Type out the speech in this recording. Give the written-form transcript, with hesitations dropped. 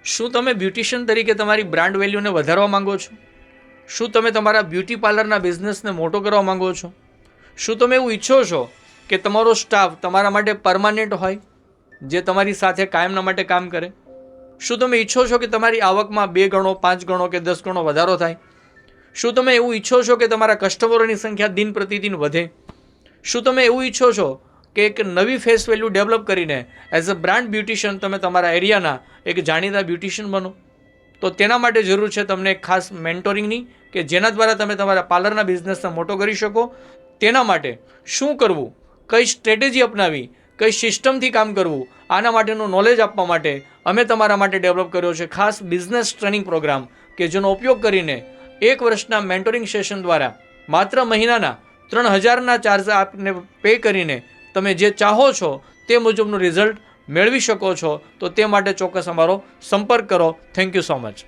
શું તમે બ્યુટિશિયન તરીકે તમારી બ્રાન્ડ વેલ્યુને વધારવા માંગો છો? શું તમે તમારા બ્યુટી પાર્લરના બિઝનેસને મોટો કરવા માંગો છો? શું તમે એવું ઈચ્છો છો કે તમારો સ્ટાફ તમારા માટે પરમાનન્ટ હોય, જે તમારી સાથે કાયમના માટે કામ કરે? શું તમે ઈચ્છો છો કે તમારી આવકમાં 2 ગણો, 5 ગણો કે 10 ગણો વધારો થાય? શું તમે એવું ઈચ્છો છો કે તમારા કસ્ટમરોની સંખ્યા દિન પ્રતિદિન વધે? શું તમે એવું ઈચ્છો છો કે એક નવી ફેસ વેલ્યુ ડેવલપ કરીને એઝ અ બ્રાન્ડ બ્યુટિશિયન તમે તમારા એરિયાના એક જાણીતા બ્યુટિશિયન બનો? તો તેના માટે જરૂર છે તમને એક ખાસ મેન્ટોરિંગની, કે જેના દ્વારા તમે તમારા પાર્લરના બિઝનેસને મોટો કરી શકો. તેના માટે શું કરવું, કઈ સ્ટ્રેટેજી અપનાવી, કઈ સિસ્ટમથી કામ કરવું, આના માટેનું નોલેજ આપવા માટે અમે તમારા માટે ડેવલપ કર્યો છે ખાસ બિઝનેસ ટ્રેનિંગ પ્રોગ્રામ, કે જેનો ઉપયોગ કરીને 1 વર્ષના મેન્ટોરિંગ સેશન દ્વારા માત્ર મહિનાના 3000ના ચાર્જ આપને પે કરીને તમે જે ચાહો છો તે મુજબનું રિઝલ્ટ મેળવી શકો છો. તો તે માટે ચોક્કસ અમારો સંપર્ક કરો. Thank you so much.